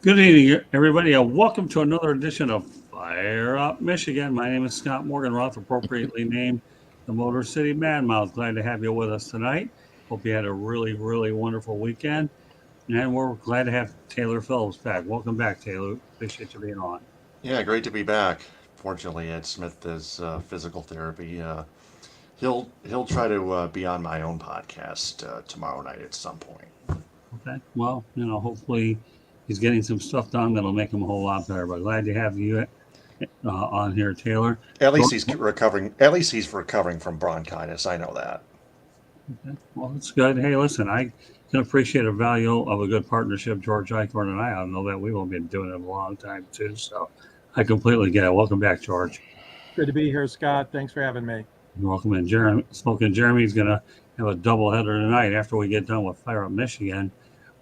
Good evening, everybody, and welcome to another edition of Fire Up Michigan. My name is Scott Morgan Roth, appropriately named the Motor City Madmouth. Glad to have you with us tonight. Hope you had a really wonderful weekend, and we're glad to have Taylor Phillips back. Welcome back, Taylor. Appreciate you being on. Yeah, great to be back. Fortunately, Ed Smith does physical therapy. He'll try to be on my own podcast tomorrow night at some point. Okay. Well, hopefully he's getting some stuff done that'll make him a whole lot better. But glad to have you on here, Taylor. At So, least he's recovering. At least he's recovering from bronchitis. I know that. okay. Well, that's good. Hey, listen, I can appreciate the value of a good partnership. George Eichhorn and I know that we've been doing it a long time too. So I completely get it. Welcome back, George. Good to be here, Scott. Thanks for having me. You're welcome. And Jeremy, Smoking Jeremy's going to have a doubleheader tonight. After we get done with Fire Up Michigan,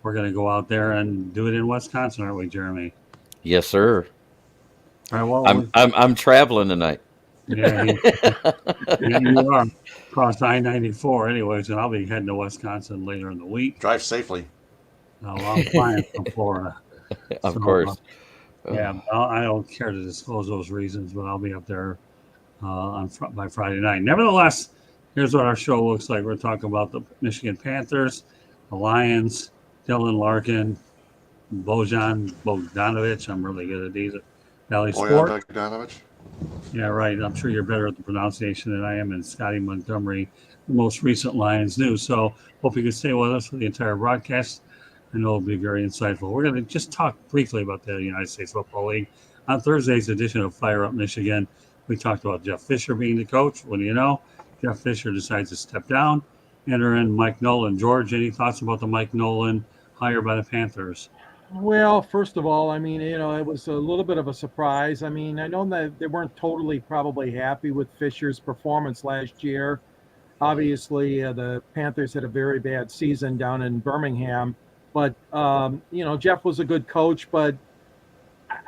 we're going to go out there and do it in Wisconsin, aren't we, Jeremy? Yes, sir. All right. Well, I'm traveling tonight. yeah, yeah, you are across I-94 anyways, and I'll be heading to Wisconsin later in the week. Drive safely. I'm flying from Florida. Of So, course. yeah, I don't care to disclose those reasons, but I'll be up there by Friday night. Nevertheless, here's what our show looks like. We're talking about the Michigan Panthers, the Lions, Dylan Larkin, Bojan Bogdanovic. I'm really good at these. Bally Sport. Bojan Bogdanovic. Yeah, right. I'm sure you're better at the pronunciation than I am. And Scotty Montgomery, the most recent Lions news. So hope you can stay with us for the entire broadcast. I know it'll be very insightful. We're going to just talk briefly about the United States Football League. On Thursday's edition of Fire Up Michigan, we talked about Jeff Fisher being the coach. What do you know? Jeff Fisher decides to step down. Enter in Mike Nolan. George, any thoughts about the Mike Nolan hire by the Panthers? Well, first of all, it was a little bit of a surprise. I know that they weren't totally probably happy with Fisher's performance last year. Obviously, the Panthers had a very bad season down in Birmingham. But, Jeff was a good coach, but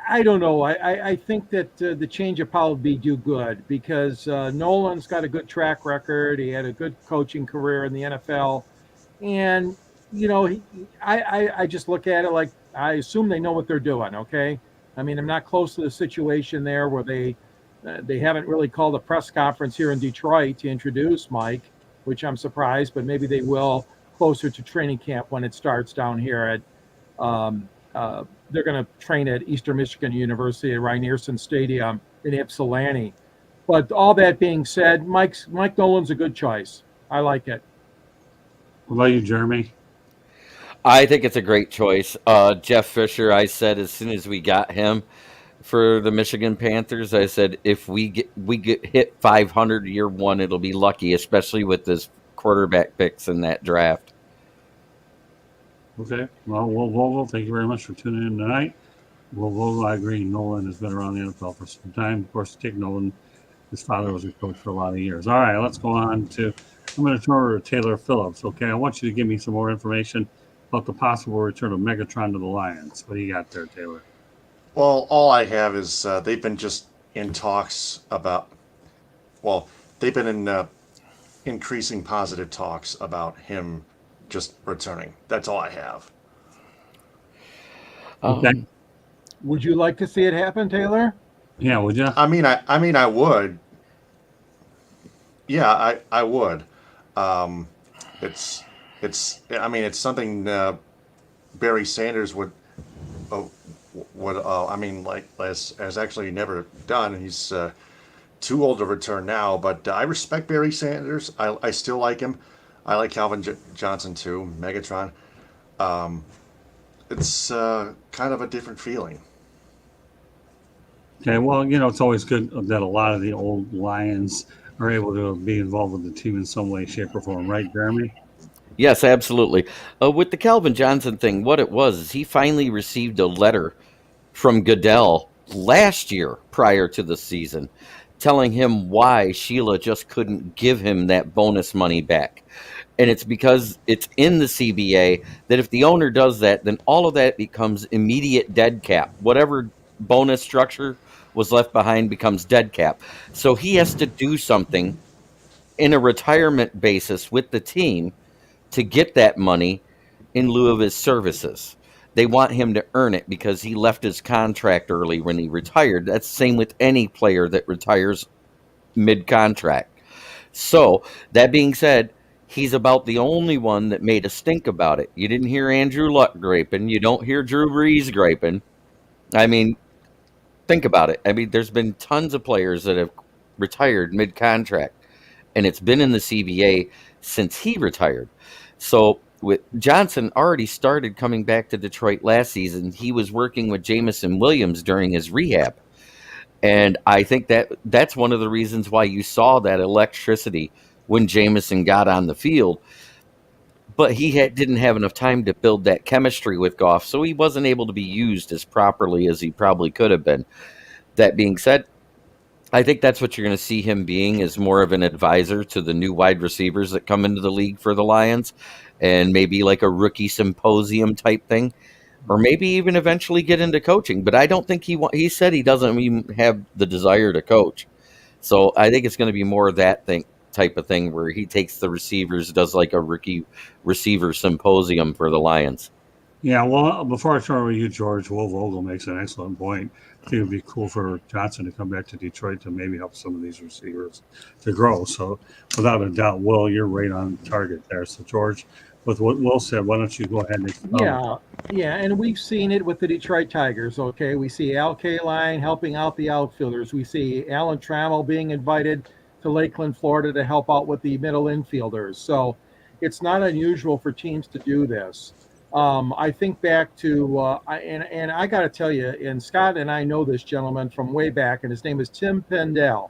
I don't know. I think that the change will probably do good because Nolan's got a good track record. He had a good coaching career in the NFL. And, I just look at it like I assume they know what they're doing, okay? I'm not close to the situation there where they haven't really called a press conference here in Detroit to introduce Mike, which I'm surprised, but maybe they will closer to training camp when it starts down here at they're going to train at Eastern Michigan University at Rynearson Stadium in Ypsilanti. But all that being said, Mike Nolan's a good choice. I like it. What about you, Jeremy? I think it's a great choice. Jeff Fisher, I said as soon as we got him for the Michigan Panthers, I said if we get hit 500 year one, it'll be lucky, especially with this quarterback picks in that draft. Okay. Well, Will Vogel, thank you very much for tuning in tonight. Will Vogel, I agree. Nolan has been around the NFL for some time. Of course, Dick Nolan, his father was a coach for a lot of years. All right, let's go on to, I'm going to turn over to Taylor Phillips. Okay, I want you to give me some more information about the possible return of Megatron to the Lions. What do you got there, Taylor? Well, all I have is they've been just in talks about. Well, they've been in increasing positive talks about him just returning. That's all I have. Okay. Would you like to see it happen, Taylor? Yeah, would you? I would. Yeah, I would. It's it's something Barry Sanders has actually never done. He's too old to return now, but I respect Barry Sanders. I still like him. I like Calvin Johnson too. Megatron. It's kind of a different feeling. Okay, well, it's always good that a lot of the old Lions are able to be involved with the team in some way, shape, or form, right, Jeremy? Yes, absolutely. With the Calvin Johnson thing, what it was is he finally received a letter from Goodell last year prior to the season telling him why Sheila just couldn't give him that bonus money back. And it's because it's in the CBA that if the owner does that, then all of that becomes immediate dead cap. Whatever bonus structure was left behind becomes dead cap. So he has to do something in a retirement basis with the team to get that money in lieu of his services. They want him to earn it because he left his contract early when he retired. That's the same with any player that retires mid-contract. So, that being said, he's about the only one that made a stink about it. You didn't hear Andrew Luck griping. You don't hear Drew Brees griping. I mean, think about it. I mean, there's been tons of players that have retired mid-contract, and it's been in the CBA since he retired. So, with Johnson already started coming back to Detroit last season, he was working with Jamison Williams during his rehab. And I think that's one of the reasons why you saw that electricity when Jameson got on the field. But didn't have enough time to build that chemistry with Goff, so he wasn't able to be used as properly as he probably could have been. That being said, I think that's what you're going to see him being, is more of an advisor to the new wide receivers that come into the league for the Lions, and maybe like a rookie symposium type thing, or maybe even eventually get into coaching. But I don't think he said he doesn't even have the desire to coach. So I think it's going to be more of that type of thing where he takes the receivers, does like a rookie receiver symposium for the Lions. Yeah, well, before I turn over to you, George, Will Vogel makes an excellent point. I think it would be cool for Johnson to come back to Detroit to maybe help some of these receivers to grow. So, without a doubt, Will, you're right on target there. So, George, with what Will said, why don't you go ahead and expound? Yeah, and we've seen it with the Detroit Tigers, okay? We see Al Kaline helping out the outfielders. We see Alan Trammell being invited to Lakeland, Florida to help out with the middle infielders. So it's not unusual for teams to do this. I think back to, and I got to tell you, and Scott and I know this gentleman from way back, and his name is Tim Pendell.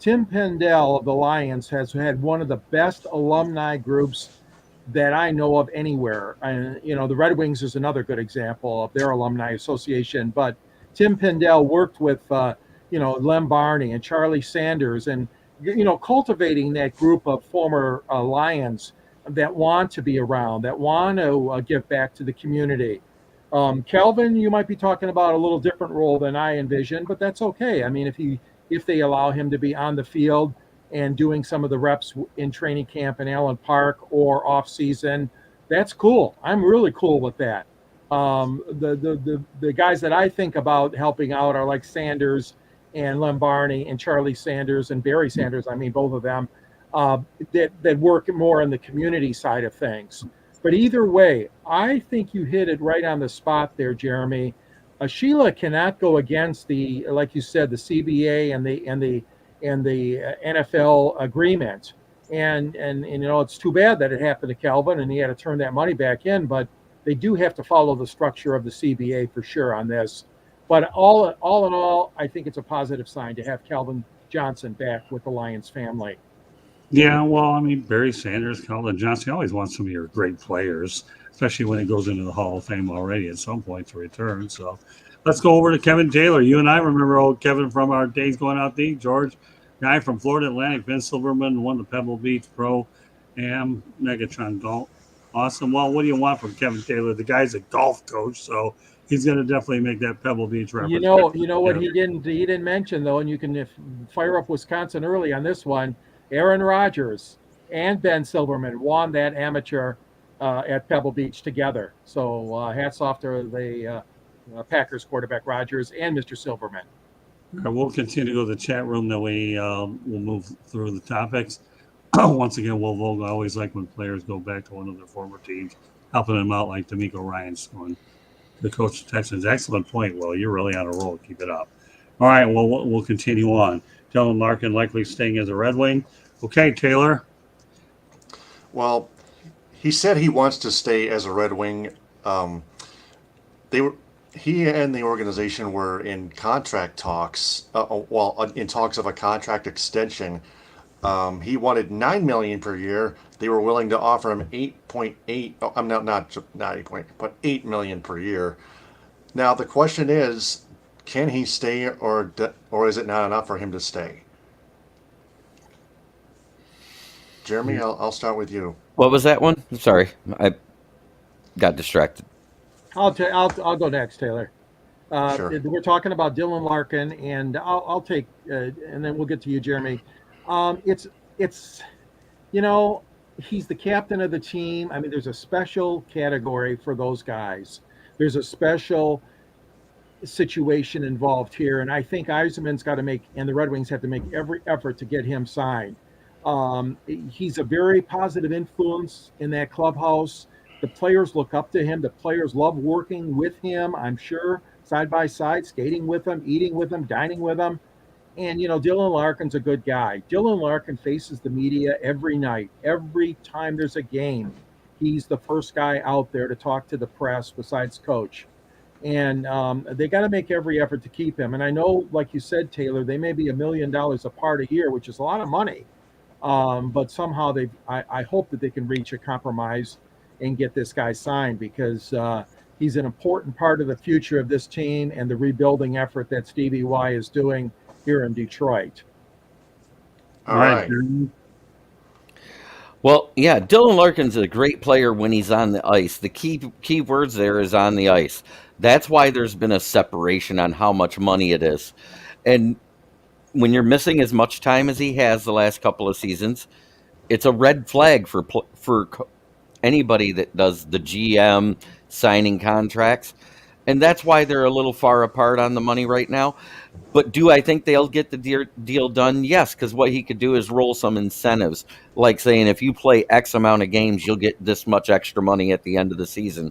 Tim Pendell of the Lions has had one of the best alumni groups that I know of anywhere. And, the Red Wings is another good example of their alumni association. But Tim Pendell worked with, Lem Barney and Charlie Sanders, and, cultivating that group of former Lions that want to be around, that want to give back to the community. Kelvin, you might be talking about a little different role than I envisioned, but that's okay. I mean, if they allow him to be on the field and doing some of the reps in training camp in Allen Park or off season, that's cool. I'm really cool with that. The guys that I think about helping out are like Sanders and Lem Barney and Charlie Sanders and Barry Sanders. I mean, both of them that work more on the community side of things. But either way, I think you hit it right on the spot there, Jeremy. Sheila cannot go against like you said, the CBA and the NFL agreement. And it's too bad that it happened to Calvin and he had to turn that money back in, but they do have to follow the structure of the CBA for sure on this. But all in all, I think it's a positive sign to have Calvin Johnson back with the Lions family. Yeah, well, I mean, Barry Sanders, Calvin Johnson, always want some of your great players, especially when it goes into the Hall of Fame already at some point to return. So let's go over to Kevin Taylor. You and I remember old Kevin from our days going out to eat. George, guy from Florida Atlantic, Ben Silverman, won the Pebble Beach Pro Am Megatron Golf. Awesome. Well, what do you want from Kevin Taylor? The guy's a golf coach, so he's going to definitely make that Pebble Beach reference. You know what he didn't mention though, and you can fire up Wisconsin early on this one. Aaron Rodgers and Ben Silverman won that amateur at Pebble Beach together. So hats off to the Packers quarterback Rodgers and Mr. Silverman. We'll continue to go to the chat room. That way we'll move through the topics. Once again, Will Vogel, I always like when players go back to one of their former teams, helping them out like D'Amico Ryan's going to coach the Texans. Excellent point, Will. You're really on a roll. Keep it up. All right, well, we'll continue on. Dylan Larkin likely staying as a Red Wing. Okay, Taylor. Well, he said he wants to stay as a Red Wing. He and the organization were in contract talks. In talks of a contract extension. He wanted $9 million per year. They were willing to offer him 8.8. Oh, I'm not 8 but $8 million per year. Now the question is, can he stay, or is it not enough for him to stay? Jeremy, I'll start with you. What was that one? Sorry, I got distracted. I'll go next, Taylor. Sure. We're talking about Dylan Larkin, and I'll take, and then we'll get to you, Jeremy. It's he's the captain of the team. I mean, there's a special category for those guys. there's a special situation involved here, and I think Yzerman's got to make, and the Red Wings have to make every effort to get him signed. He's a very positive influence in that clubhouse. The players look up to him. The players love working with him, I'm sure, side by side, skating with him, eating with him, dining with him. And, Dylan Larkin's a good guy. Dylan Larkin faces the media every night. Every time there's a game, he's the first guy out there to talk to the press besides coach. And they got to make every effort to keep him. And I know, like you said, Taylor, they may be $1 million apart a year, which is a lot of money. But somehow I hope that they can reach a compromise and get this guy signed, because he's an important part of the future of this team and the rebuilding effort that Stevie Y is doing here in Detroit. All right. Well, yeah, Dylan Larkin's a great player when he's on the ice. The key words there is on the ice. That's why there's been a separation on how much money it is. And when you're missing as much time as he has the last couple of seasons, it's a red flag for anybody that does the GM signing contracts. And that's why they're a little far apart on the money right now. But do I think they'll get the deal done? Yes, because what he could do is roll some incentives, like saying if you play X amount of games, you'll get this much extra money at the end of the season.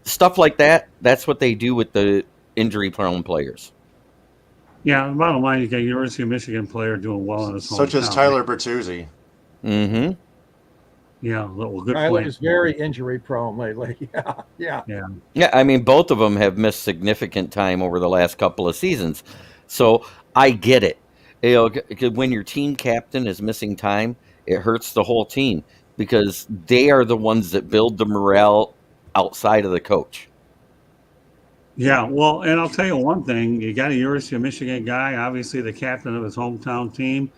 Stuff like that. That's what they do with the injury-prone players. Yeah, the bottom line, you got a University of Michigan player doing well in his hometown. Such as Tyler Bertuzzi. Mm-hmm. Yeah, well, good Tyler point. is very injury prone lately. Yeah. Yeah, I mean, both of them have missed significant time over the last couple of seasons. So I get it. When your team captain is missing time, it hurts the whole team, because they are the ones that build the morale outside of the coach. Yeah, well, and I'll tell you one thing. You got a University of Michigan guy, obviously the captain of his hometown team.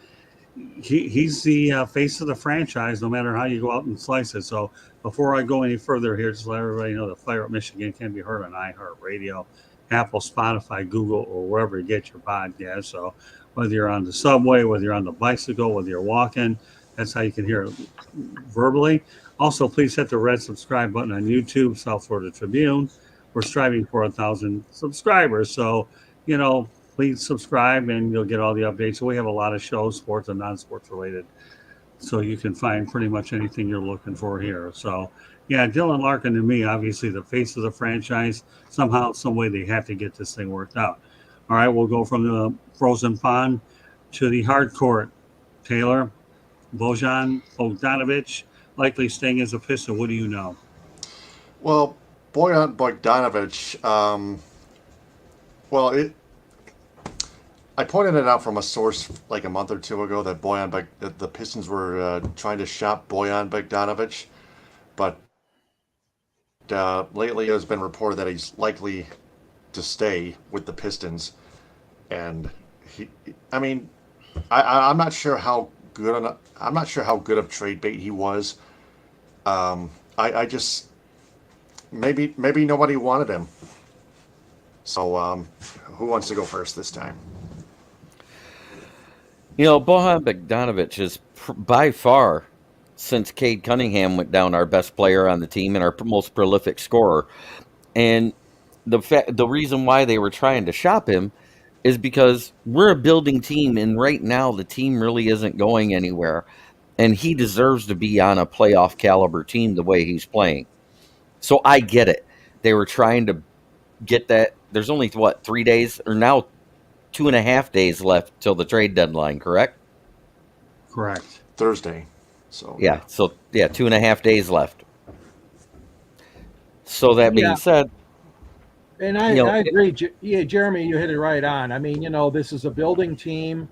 He's the face of the franchise, no matter how you go out and slice it. So before I go any further here, just let everybody know that Fire Up Michigan can be heard on iHeartRadio, Apple, Spotify, Google, or wherever you get your podcast. So whether you're on the subway, whether you're on the bicycle, whether you're walking, that's how you can hear it verbally. Also, please hit the red subscribe button on YouTube, South Florida Tribune. We're striving for 1,000 subscribers. So, please subscribe and you'll get all the updates. So we have a lot of shows, sports and non-sports related. So you can find pretty much anything you're looking for here. So, yeah, Dylan Larkin, to me, obviously the face of the franchise. Somehow, some way they have to get this thing worked out. All right, we'll go from the frozen pond to the hard court. Taylor, Bojan, Bogdanovic, likely staying as a Piston. What do you know? Well, Bogdanovic, I pointed it out from a source like a month or two ago that the Pistons were trying to shop Bojan Bogdanovic, but lately it has been reported that he's likely to stay with the Pistons, and I'm not sure how good of trade bait he was. I just maybe nobody wanted him. So who wants to go first this time? Bojan Bogdanovic is by far, since Cade Cunningham went down, our best player on the team and our most prolific scorer. And the reason why they were trying to shop him is because we're a building team, and right now the team really isn't going anywhere. And he deserves to be on a playoff caliber team the way he's playing. So I get it. They were trying to get that. There's only, 3 days, or now 2.5 days left till the trade deadline, correct? Correct. Thursday. So 2.5 days left. So that being said, and I agree. Jeremy, you hit it right on. I mean, this is a building team.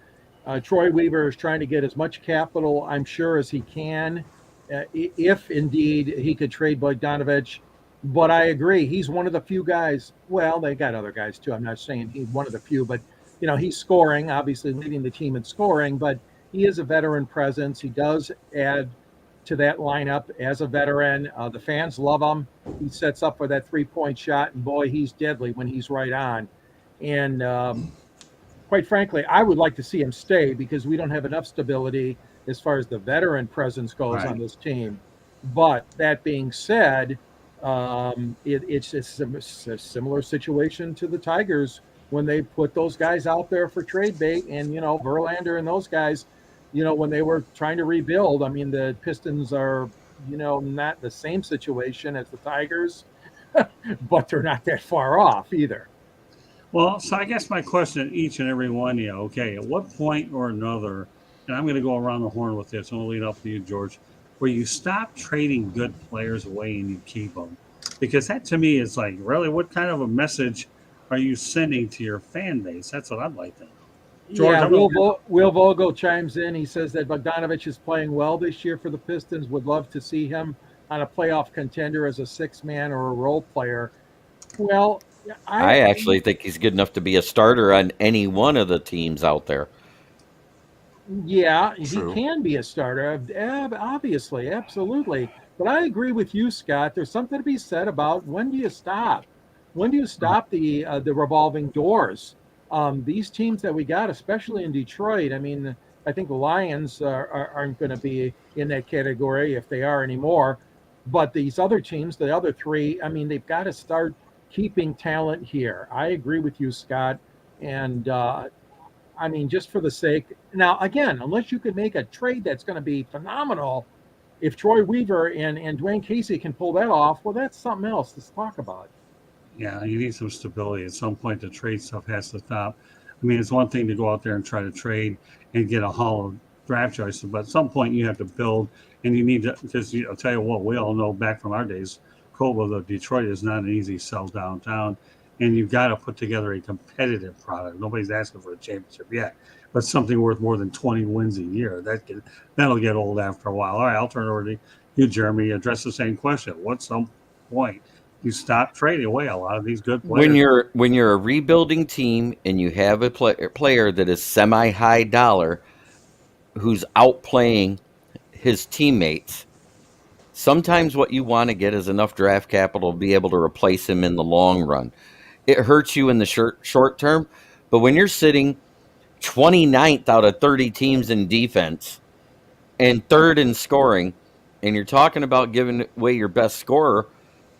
Troy Weaver is trying to get as much capital, I'm sure, as he can, if indeed he could trade Bogdanovic. But I agree, he's one of the few guys. Well, they got other guys too. I'm not saying he's one of the few, but he's scoring, obviously leading the team in scoring. But he is a veteran presence. He does add to that lineup as a veteran. The fans love him. He sets up for that 3-point shot, and boy, he's deadly when he's right on. And quite frankly, I would like to see him stay, because we don't have enough stability as far as the veteran presence goes on this team. But that being said, It's a similar situation to the Tigers when they put those guys out there for trade bait, and Verlander and those guys, when they were trying to rebuild. I mean, the Pistons are not the same situation as the Tigers, but they're not that far off either. Well, so I guess my question to each and every one of you, okay, at what point or another, and I'm going to go around the horn with this, and we'll lead up to you, George, where you stop trading good players away and you keep them? Because that to me is like, really, what kind of a message are you sending to your fan base? That's what I'd like to know. George, Yeah, Will Vogel chimes in. He says that Bogdanovic is playing well this year for the Pistons. Would love to see him on a playoff contender as a six-man or a role player. Well, I actually think he's good enough to be a starter on any one of the teams out there. Yeah, True. he can be a starter, obviously, absolutely. But I agree with you, Scott. There's something to be said about when do you stop? When do you stop the revolving doors? These teams that we got, especially in Detroit, I mean, I think the Lions aren't going to be in that category if they are anymore. But these other teams, the other three, I mean, they've got to start keeping talent here. I agree with you, Scott. And I mean, just for the sake. Now, again, unless you can make a trade that's going to be phenomenal, if Troy Weaver and Dwayne Casey can pull that off, well, that's something else to talk about. Yeah, you need some stability. At some point, the trade stuff has to stop. I mean, it's one thing to go out there and try to trade and get a haul of draft choices, but at some point you have to build, and you need to, because I'll tell you what, we all know back from our days, Cobalt of Detroit is not an easy sell downtown, and you've got to put together a competitive product. Nobody's asking for a championship yet, but something worth more than 20 wins a year. That'll get old after a while. All right, I'll turn it over to you, Jeremy. Address the same question. What's some point you stop trading away a lot of these good players? When you're a rebuilding team and you have a player that is semi-high dollar who's outplaying his teammates, sometimes what you want to get is enough draft capital to be able to replace him in the long run. It hurts you in the short term, but when you're sitting 29th out of 30 teams in defense and third in scoring, and you're talking about giving away your best scorer,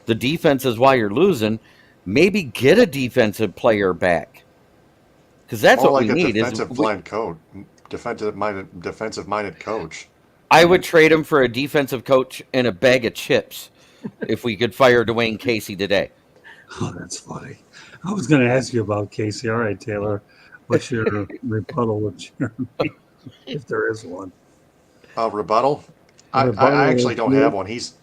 the defense is why you're losing. Maybe get a defensive player back, because that's More what like we a need. defensive-minded coach. I would trade him for a defensive coach and a bag of chips if we could fire Dwayne Casey today. Oh, that's funny. I was going to ask you about Casey. All right, Taylor, what's your rebuttal with Jeremy, if there is one? Rebuttal? I actually don't have one. He's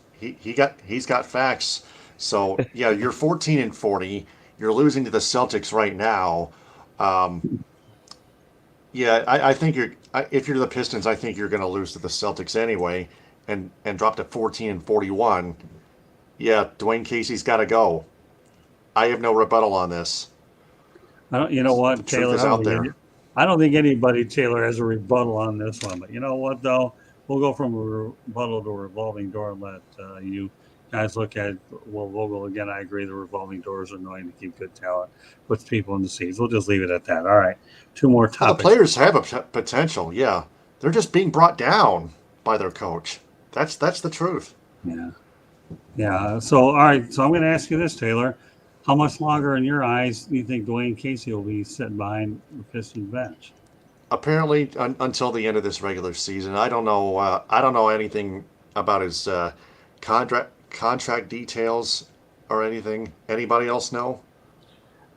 got facts. So yeah, you're 14-40. You're losing to the Celtics right now. Yeah, I think if you're the Pistons, I think you're going to lose to the Celtics anyway, and drop to 14-41. Yeah, Dwayne Casey's got to go. I have no rebuttal on this. You know what, The Taylor? truth is out there. I don't think anybody, Taylor, has a rebuttal on this one. But you know what, though? We'll go from a rebuttal to a revolving door and let you guys look at Will Vogel again. I agree. The revolving doors are annoying to keep good talent, puts people in the seats. We'll just leave it at that. All right. Two more topics. Well, the players have a potential. Yeah, they're just being brought down by their coach. That's the truth. Yeah. So all right. So I'm going to ask you this, Taylor. How much longer, in your eyes, do you think Dwayne Casey will be sitting behind the Pistons bench? Apparently, until the end of this regular season. I don't know. I don't know anything about his contract details or anything. Anybody else know?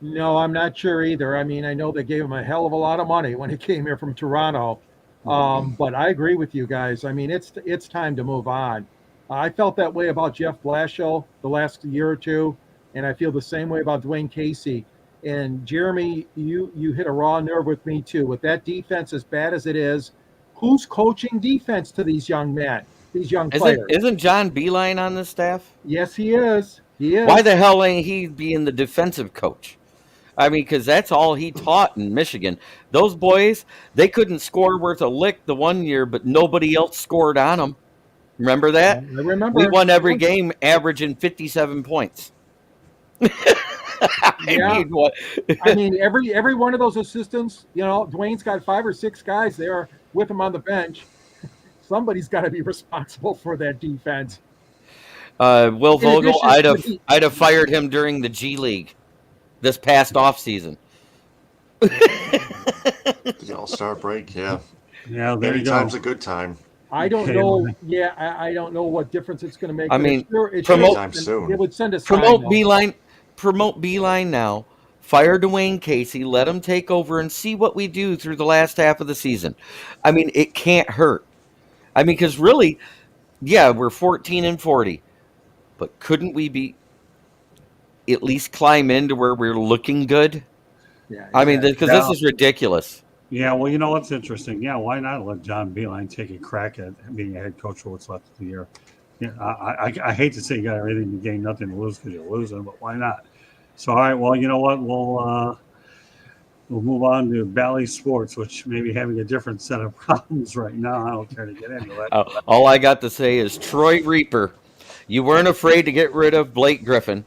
No, I'm not sure either. I mean, I know they gave him a hell of a lot of money when he came here from Toronto. But I agree with you guys. I mean, it's time to move on. I felt that way about Jeff Blashill the last year or two, and I feel the same way about Dwayne Casey. And Jeremy, you hit a raw nerve with me too. With that defense as bad as it is, who's coaching defense to these young men, these young players? Isn't John Bally on the staff? Yes, he is. He is. Why the hell ain't he being the defensive coach? I mean, because that's all he taught in Michigan. Those boys, they couldn't score worth a lick the one year, but nobody else scored on them. Remember that? I remember. We won every game averaging 57 points. I mean, every one of those assistants, Dwayne's got 5 or 6 guys there with him on the bench. Somebody's got to be responsible for that defense. Will In Vogel, addition, could he- I'd have fired him during the G League this past off season. The All-Star break, yeah. Yeah, there you go. Anytime's a good time. I don't Okay, know. well, Yeah, I don't know what difference it's going to make. I but mean, it promote- sure Anytime soon. It would send a sign. Promote though. Beeline. Promote Beeline now. Fire Dwayne Casey. Let him take over and see what we do through the last half of the season. I mean, it can't hurt. I mean, because really, yeah, we're 14-40, but couldn't we be at least climb into where we're looking good? Yeah, I mean, because Yeah. this is ridiculous. Yeah, well, you know what's interesting? Yeah, why not let John Beeline take a crack at being a head coach for what's left of the year? Yeah, I hate to say you got everything to gain, nothing to lose because you're losing, but why not? So, all right, well, you know what? We'll move on to Bally Sports, which may be having a different set of problems right now. I don't care to get into it. All I got to say is Troy Reaper. You weren't afraid to get rid of Blake Griffin.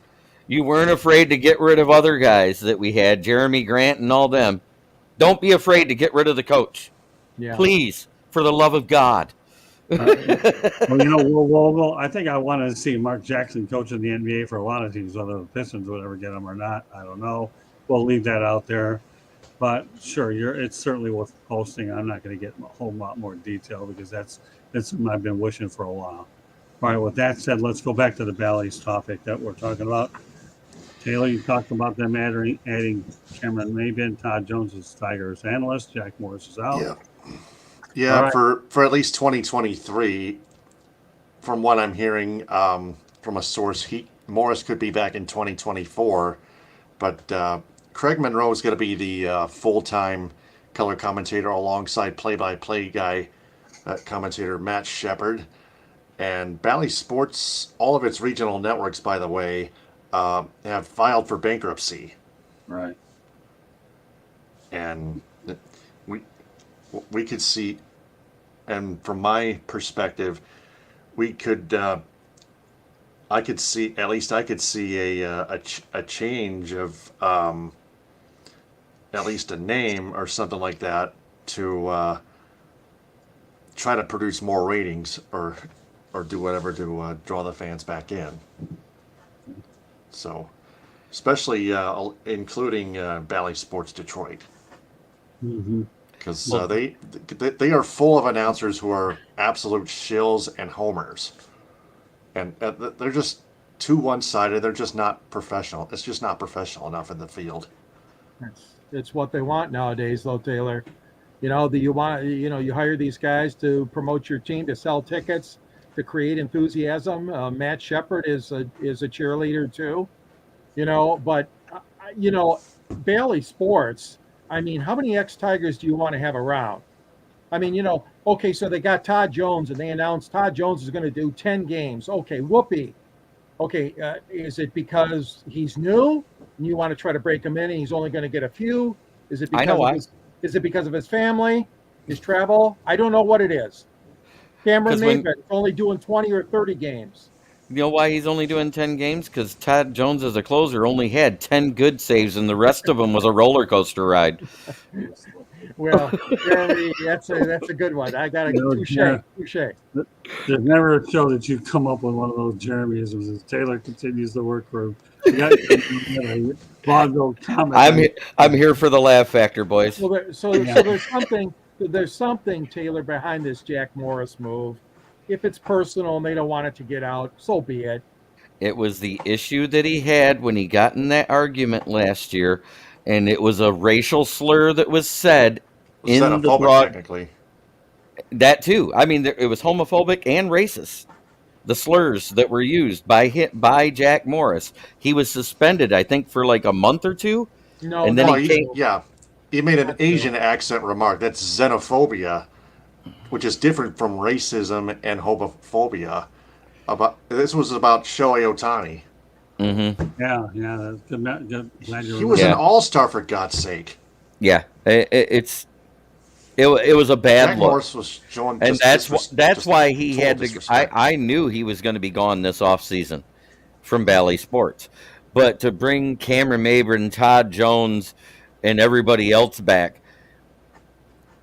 You weren't afraid to get rid of other guys that we had, Jeremy Grant and all them. Don't be afraid to get rid of the coach. yeah. Please, for the love of God. Well, you know, well, I think I want to see Mark Jackson coaching the NBA for a lot of teams, whether the Pistons would ever get him or not. I don't know. We'll leave that out there. But sure, it's certainly worth posting. I'm not going to get a whole lot more detail because that's something I've been wishing for a while. All right, with that said, let's go back to the Bally's topic that we're talking about. Taylor, you talked about them adding Cameron Maybin, Todd Jones as Tigers analyst. Jack Morris is out. Yeah. Yeah, All right. for at least 2023, from what I'm hearing from a source, Morris could be back in 2024, but Craig Monroe is going to be the full-time color commentator alongside play-by-play guy, commentator Matt Shepard. And Bally Sports, all of its regional networks, by the way, have filed for bankruptcy. Right. And we could see, and from my perspective, we could, I could see a change of at least a name or something like that to try to produce more ratings or do whatever to draw the fans back in. So, especially including Bally Sports Detroit. Mm-hmm. Because Well- they are full of announcers who are absolute shills and homers, and they're just too one-sided. They're just not professional. It's just not professional enough in the field. It's what they want nowadays, though, Taylor. You hire these guys to promote your team, to sell tickets, to create enthusiasm. Matt Shepard is a cheerleader too, But Bally Sports. I mean, how many ex-Tigers do you want to have around? I mean, okay, so they got Todd Jones, and they announced Todd Jones is going to do 10 games. Okay, whoopee. Okay, is it because he's new and you want to try to break him in and he's only going to get a few? Is it I know why. Is it because of his family, his travel? I don't know what it is. Cameron 'Cause when- Maybin only doing 20 or 30 games. You know why he's only doing 10 games? Because Todd Jones, as a closer, only had 10 good saves, and the rest of them was a roller coaster ride. Well, Jeremy, that's a good one. I got a touche. There's never a show that you've come up with one of those Jeremyisms as Taylor continues to work for him. You got vaudeville comment. I'm here for the laugh factor, boys. Well, so there's something, Taylor, behind this Jack Morris move. If it's personal and they don't want it to get out, so be it. It was the issue that he had when he got in that argument last year, and it was a racial slur that was said in the Xenophobic, broad. technically. That too. I mean, it was homophobic and racist. The slurs that were used by Jack Morris. He was suspended, I think, for like a month or two. No, And then no, He made an Asian accent remark. That's xenophobia, which is different from racism and homophobia. This was about Shohei Ohtani. Mm-hmm. Yeah. Good. Glad He was an all-star, for God's sake. Yeah, it was a bad Jack look. Morris was showing, And that's why he total had to. disrespect. I knew he was going to be gone this offseason from Bally Sports, but to bring Cameron Maybin, Todd Jones, and everybody else back,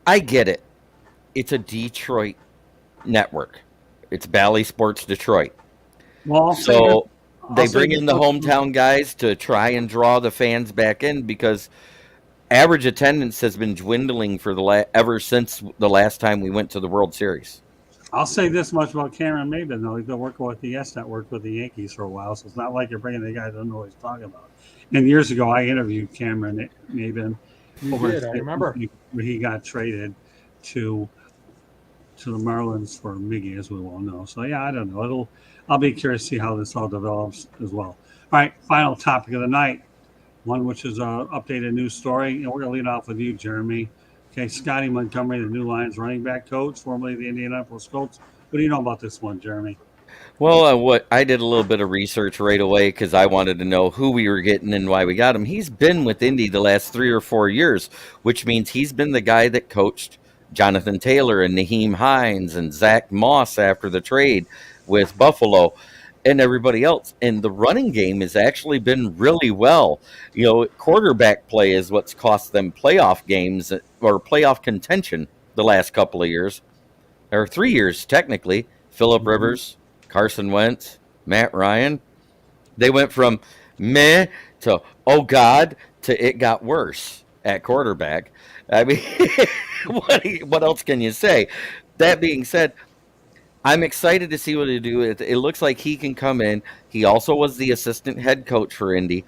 I get it. It's a Detroit network. It's Bally Sports Detroit. Well, So they I'll say bring this in the much, hometown I'll they say bring this in the much, hometown guys to try and draw the fans back in, because average attendance has been dwindling for ever since the last time we went to the World Series. I'll say this much about Cameron Maybin, though. He's been working with the Yes Network with the Yankees for a while, so it's not like you're bringing the guy that doesn't know what he's talking about. And years ago, I interviewed Cameron Maybin You over did, I remember. when he got traded to the Marlins for Miggy, as we all know. So yeah, I don't know. I'll be curious to see how this all develops as well. All right, final topic of the night, one which is an updated news story, and we're going to lead off with you, Jeremy. Okay, Scotty Montgomery, the new Lions running back coach, formerly the Indianapolis Colts. What do you know about this one, Jeremy? Well, what I did a little bit of research right away because I wanted to know who we were getting and why we got him. He's been with Indy the last 3 or 4 years, which means he's been the guy that coached Jonathan Taylor and Naheem Hines and Zach Moss after the trade with Buffalo and everybody else. And the running game has actually been really well. Quarterback play is what's cost them playoff games or playoff contention the last couple of years, or 3 years technically. Phillip Rivers, Carson Wentz, Matt Ryan. They went from meh to oh God to it got worse at quarterback. I mean, what else can you say? That being said, I'm excited to see what they do. It looks like he can come in. He also was the assistant head coach for Indy.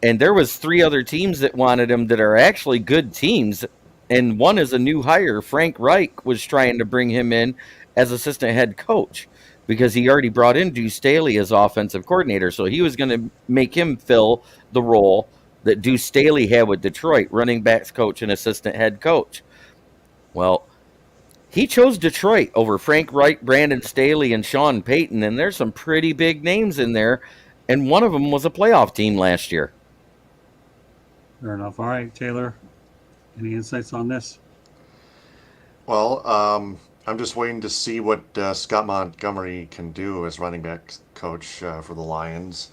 And there was 3 other teams that wanted him that are actually good teams. And one is a new hire. Frank Reich was trying to bring him in as assistant head coach because he already brought in Deuce Staley as offensive coordinator. So he was going to make him fill the role that Deuce Staley had with Detroit, running backs coach and assistant head coach. Well, he chose Detroit over Frank Reich, Brandon Staley, and Sean Payton, and there's some pretty big names in there, and one of them was a playoff team last year. Fair enough. All right, Taylor, any insights on this? Well, I'm just waiting to see what Scott Montgomery can do as running back coach for the Lions.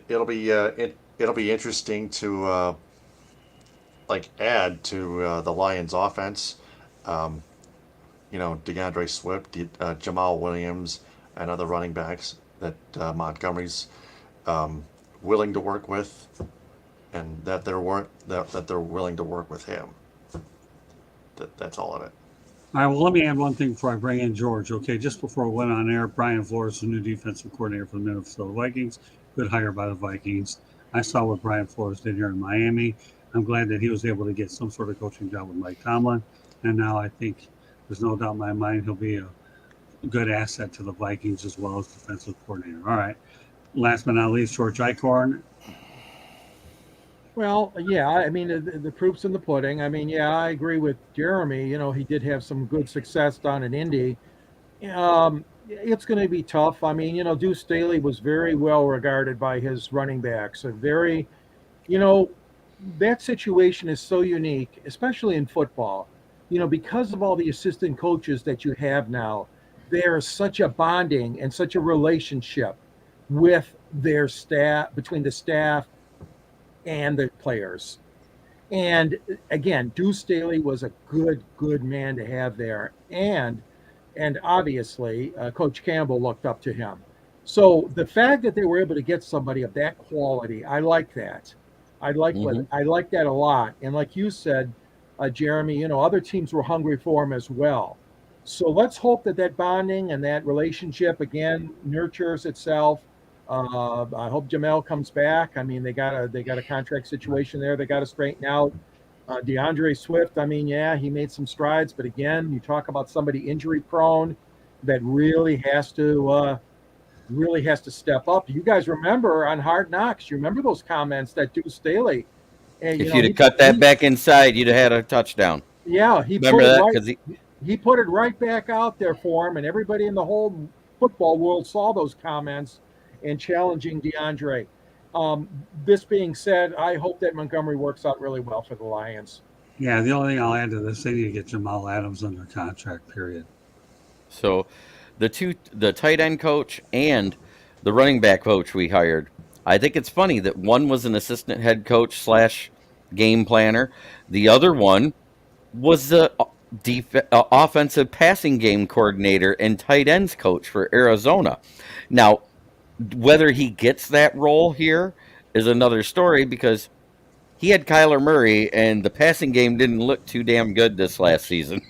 It'll be interesting to add to the Lions offense. DeAndre Swift, Jamal Williams, and other running backs that Montgomery's willing to work with, and that they're willing to work with him. That's all of it. All right, well, let me add one thing before I bring in George. Okay, just before we went on air, Brian Flores, the new defensive coordinator for the Minnesota Vikings, good hire by the Vikings. I saw what Brian Flores did here in Miami. I'm glad that he was able to get some sort of coaching job with Mike Tomlin, and now I think there's no doubt in my mind he'll be a good asset to the Vikings as well as defensive coordinator. All right, last but not least, George Eichhorn. Well, yeah, I mean, the proof's in the pudding. I mean, yeah, I agree with Jeremy. He did have some good success down in Indy. It's going to be tough. I mean, Deuce Staley was very well regarded by his running backs. That situation is so unique, especially in football, because of all the assistant coaches that you have now. There's such a bonding and such a relationship with their staff, between the staff and the players. And again, Deuce Staley was a good man to have there. And obviously, Coach Campbell looked up to him. So the fact that they were able to get somebody of that quality, I like that. I like that a lot. And like you said, Jeremy, other teams were hungry for him as well. So let's hope that bonding and that relationship again nurtures itself. I hope Jamel comes back. I mean, they got a contract situation there. They got to straighten out. DeAndre Swift. I mean, yeah, he made some strides, but again, you talk about somebody injury prone that really has to step up. You guys remember on Hard Knocks? You remember those comments that Deuce Staley? And, if you'd have cut that back inside, you'd have had a touchdown. Yeah, remember that? He put it right back out there for him, and everybody in the whole football world saw those comments and challenging DeAndre. This being said, I hope that Montgomery works out really well for the Lions. Yeah, the only thing I'll add to this, they need to get Jamal Adams under contract, period. So the tight end coach and the running back coach we hired, I think it's funny that one was an assistant head coach / game planner. The other one was the offensive passing game coordinator and tight ends coach for Arizona. Now, whether he gets that role here is another story because he had Kyler Murray, and the passing game didn't look too damn good this last season.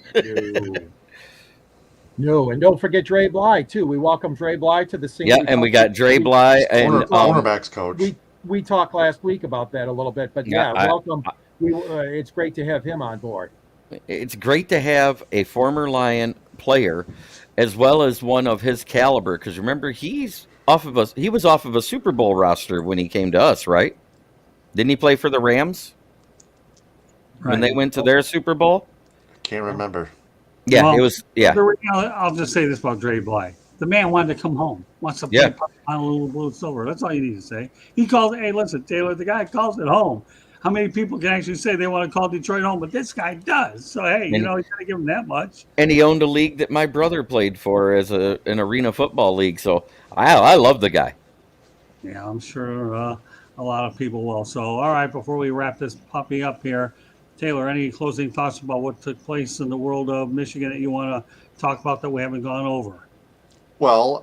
No, and don't forget Dre Bly too. We welcome Dre Bly to the scene. Yeah, and we got Dre Bly and cornerbacks coach. We talked last week about that a little bit, but welcome. It's great to have him on board. It's great to have a former Lion player as well as one of his caliber, because remember he was off of a Super Bowl roster when he came to us, right? Didn't he play for the Rams when they went to their Super Bowl? Can't remember. Yeah, Well, it was. Yeah, I'll just say this about Dre Bly. The man wanted to come home. Wants to play Honolulu Blue and Silver. That's all you need to say. He calls. Hey, listen, Taylor. The guy calls it home. How many people can actually say they want to call Detroit home? But this guy does. So hey, you got to give him that much. And he owned a league that my brother played for as an arena football league. So I love the guy. Yeah, I'm sure a lot of people will. So all right, before we wrap this puppy up here, Taylor, any closing thoughts about what took place in the world of Michigan that you want to talk about that we haven't gone over? Well,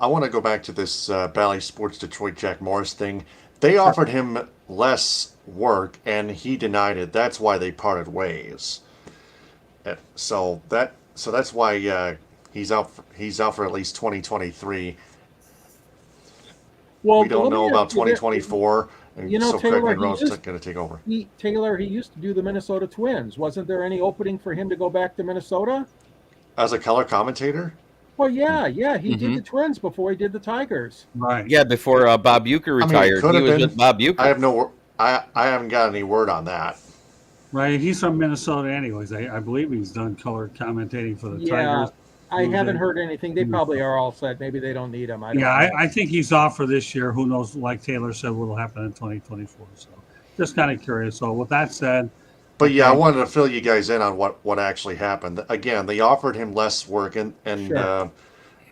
I want to go back to this Bally Sports Detroit Jack Morris thing. They offered him less work, and he denied it. That's why they parted ways. So that's why he's out. He's out for at least 2023. Well, we don't know about 2024. And so Taylor, Craig Monroe's going to take over. He used to do the Minnesota Twins. Wasn't there any opening for him to go back to Minnesota? As a color commentator? Well, yeah. He did the Twins before he did the Tigers. Right. Yeah, before Bob Uecker retired. He was with Bob Uecker. I haven't got any word on that. Right. He's from Minnesota anyways. I believe he's done color commentating for the Tigers. I haven't heard anything. They probably are all set. Maybe they don't need him. I think he's off for this year. Who knows, like Taylor said, what will happen in 2024. So just kind of curious. So with that said. But yeah, I wanted to fill you guys in on what actually happened. Again, they offered him less work and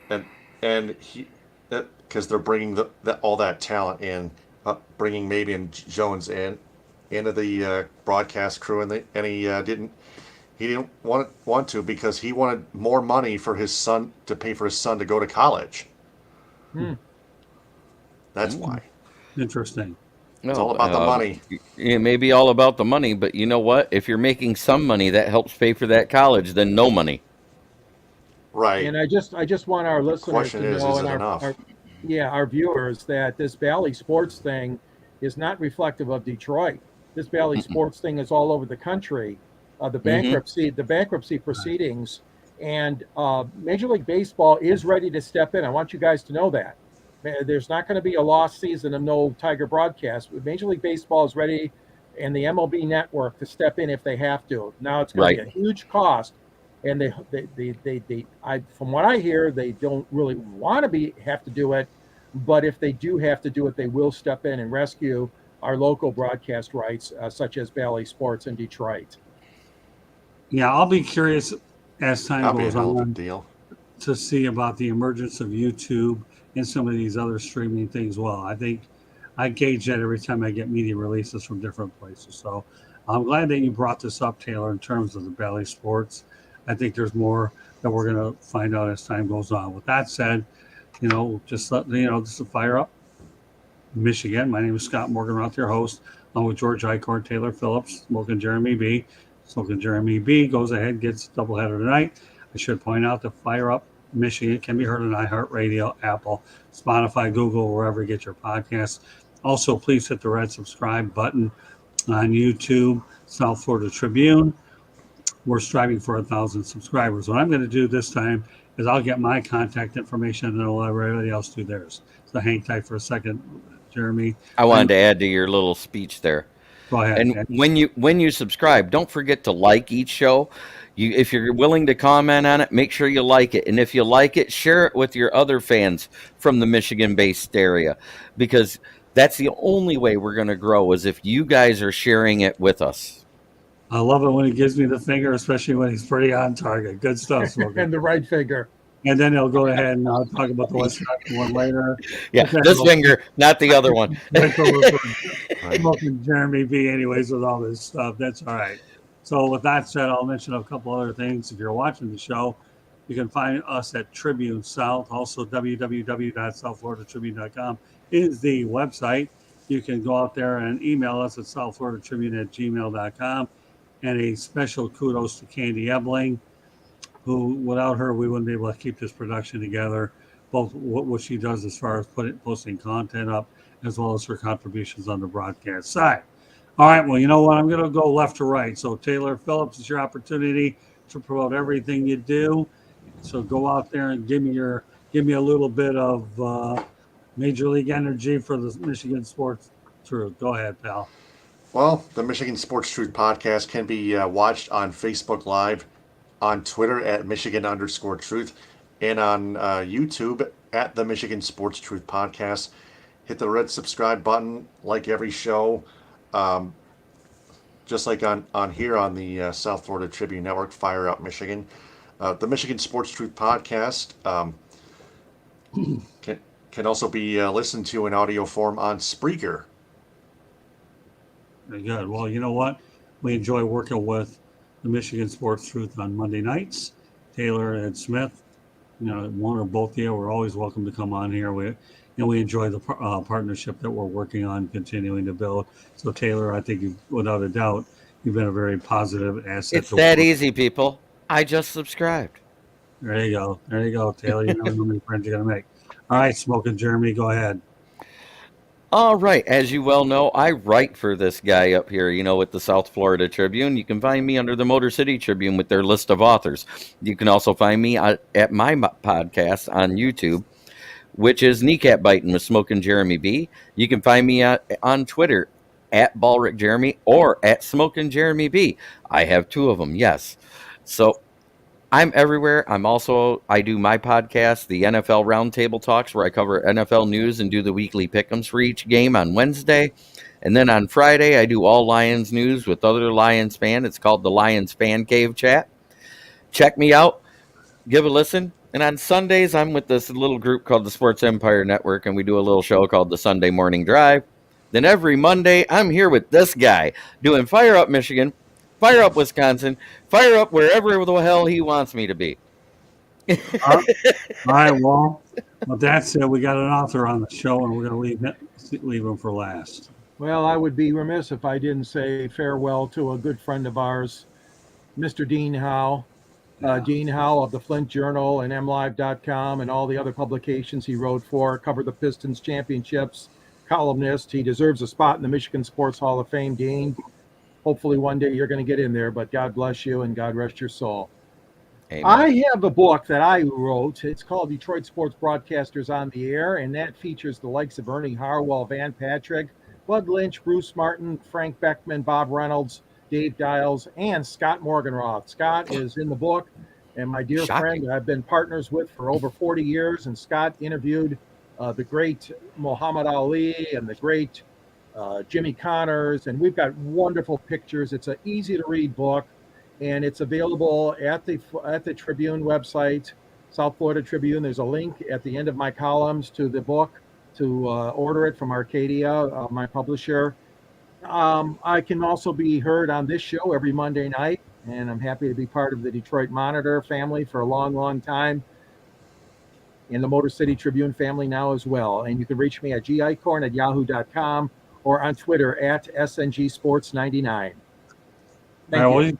he, because they're bringing all that talent in, bringing Maybin Jones into the broadcast crew, and he didn't want to because he wanted more money for his son to pay for his son to go to college. That's why. Interesting. It's all about the money. It may be all about the money, but you know what? If you're making some money, that helps pay for that college, then no money. Right. And I just want our listeners to know, and our viewers, that this Bally Sports thing is not reflective of Detroit. This Bally Sports thing is all over the country. The bankruptcy proceedings, and Major League Baseball is ready to step in. I want you guys to know that. There's not going to be a lost season of no Tiger broadcast. Major League Baseball is ready, and the MLB network to step in if they have to. Now it's going to be a huge cost, and from what I hear, they don't really want to have to do it, but if they do have to do it, they will step in and rescue our local broadcast rights, such as Bally Sports in Detroit. Yeah, I'll be curious as time goes on to see about the emergence of YouTube and some of these other streaming things. Well, I think I gauge that every time I get media releases from different places. So I'm glad that you brought this up, Taylor, in terms of the Bally Sports. I think there's more that we're going to find out as time goes on. With that said, just let this is Fire Up Michigan. My name is Scott Morgan, out there host, along with George Icorn, Taylor Phillips, Smoking Jeremy B. Smoking Jeremy B goes ahead, gets a doubleheader tonight. I should point out that Fire Up Michigan can be heard on iHeartRadio, Apple, Spotify, Google, wherever you get your podcasts. Also, please hit the red subscribe button on YouTube, South Florida Tribune. We're striving for 1,000 subscribers. What I'm going to do this time is I'll get my contact information and then I'll let everybody else do theirs. So hang tight for a second, Jeremy. I wanted to add to your little speech there. Go ahead. And when you subscribe, don't forget to like each show. If you're willing to comment on it, make sure you like it. And if you like it, share it with your other fans from the Michigan-based area, because that's the only way we're going to grow is if you guys are sharing it with us. I love it when he gives me the finger, especially when he's pretty on target. Good stuff, Smoker. And the right finger. And then he'll go ahead and I'll talk about the Wisconsin one later. Yeah, this finger, not the other one. Smoking Jeremy B anyways with all this stuff. That's all right. So with that said, I'll mention a couple other things. If you're watching the show, you can find us at Tribune South. Also, www.southfloridatribune.com is the website. You can go out there and email us at southfloridatribune@gmail.com. And a special kudos to Candy Ebling, who, without her, we wouldn't be able to keep this production together, both what she does as far as posting content up, as well as her contributions on the broadcast side. All right, well, you know what? I'm going to go left to right. So, Taylor Phillips, it's your opportunity to promote everything you do. So go out there and give me a little bit of Major League energy for the Michigan Sports Truth. Go ahead, pal. Well, the Michigan Sports Truth podcast can be watched on Facebook Live, on Twitter at Michigan_Truth, and on YouTube at the Michigan Sports Truth podcast. Hit the red subscribe button, like every show. Just like on here on the South Florida Tribune Network, Fire Up Michigan. The Michigan Sports Truth podcast can also be listened to in audio form on Spreaker. Very good. Well, you know what? We enjoy working with the Michigan Sports Truth on Monday nights. Taylor and Smith, one or both of you, we're always welcome to come on here. We enjoy the partnership that we're working on continuing to build. So, Taylor, I think without a doubt, you've been a very positive asset. It's that easy, people. I just subscribed. There you go, Taylor. You know how many friends you're going to make. All right, Smoking Jeremy, go ahead. All right. As you well know, I write for this guy up here, with the South Florida Tribune. You can find me under the Motor City Tribune with their list of authors. You can also find me at my podcast on YouTube, which is Kneecap Biting with Smoking Jeremy B. You can find me on Twitter at Ballrick Jeremy or at Smoking Jeremy B. I have two of them, yes. So I'm everywhere. I do my podcast, the NFL Roundtable Talks, where I cover NFL news and do the weekly pick'ems for each game on Wednesday. And then on Friday, I do all Lions news with other Lions fans. It's called the Lions Fan Cave Chat. Check me out. Give a listen. And on Sundays, I'm with this little group called the Sports Empire Network, and we do a little show called the Sunday Morning Drive. Then every Monday, I'm here with this guy doing Fire Up Michigan, Fire Up Wisconsin, Fire Up wherever the hell he wants me to be. All right, well, with that said, we got an author on the show, and we're going to leave him for last. Well, I would be remiss if I didn't say farewell to a good friend of ours, Mr. Dean Howe. Dean Howe of the Flint Journal and MLive.com and all the other publications he wrote for, covered the Pistons championships, columnist. He deserves a spot in the Michigan Sports Hall of Fame, Dean. Hopefully one day you're going to get in there, but God bless you and God rest your soul. Amen. I have a book that I wrote. It's called Detroit Sports Broadcasters on the Air, and that features the likes of Ernie Harwell, Van Patrick, Bud Lynch, Bruce Martin, Frank Beckman, Bob Reynolds, Dave Dials, and Scott Morganroth. Scott is in the book, and my dear friend I've been partners with for over 40 years, and Scott interviewed the great Muhammad Ali and the great Jimmy Connors, and we've got wonderful pictures. It's an easy-to-read book, and it's available at the Tribune website, South Florida Tribune. There's a link at the end of my columns to the book to order it from Arcadia, my publisher. I can also be heard on this show every Monday night, and I'm happy to be part of the Detroit Monitor family for a long, long time, and the Motor City Tribune family now as well. And you can reach me at gicorn@yahoo.com or on Twitter at SNGSports99. Thank you. Well,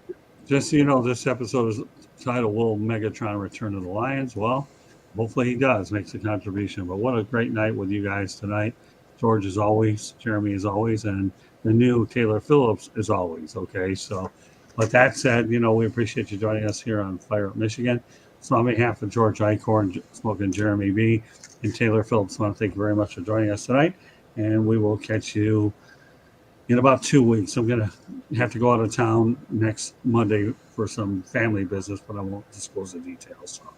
just so you know, this episode is titled, Will Megatron Return to the Lions? Well, hopefully he does, makes a contribution. But what a great night with you guys tonight. George as always, Jeremy as always, and the new Taylor Phillips as always. Okay, so with that said, we appreciate you joining us here on Fire Up Michigan. So on behalf of George Icorn, Smoking Jeremy B, and Taylor Phillips, I want to thank you very much for joining us tonight. And we will catch you in about 2 weeks. I'm going to have to go out of town next Monday for some family business, but I won't disclose the details. So,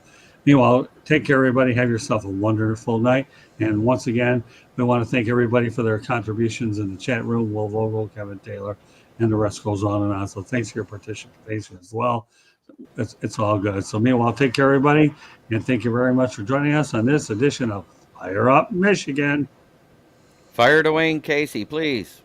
meanwhile, take care, everybody. Have yourself a wonderful night. And once again, we want to thank everybody for their contributions in the chat room. Will Vogel, Kevin Taylor, and the rest goes on and on. So thanks for your participation as well. It's all good. So meanwhile, take care, everybody. And thank you very much for joining us on this edition of Fire Up Michigan. Fire Dwayne Casey, please.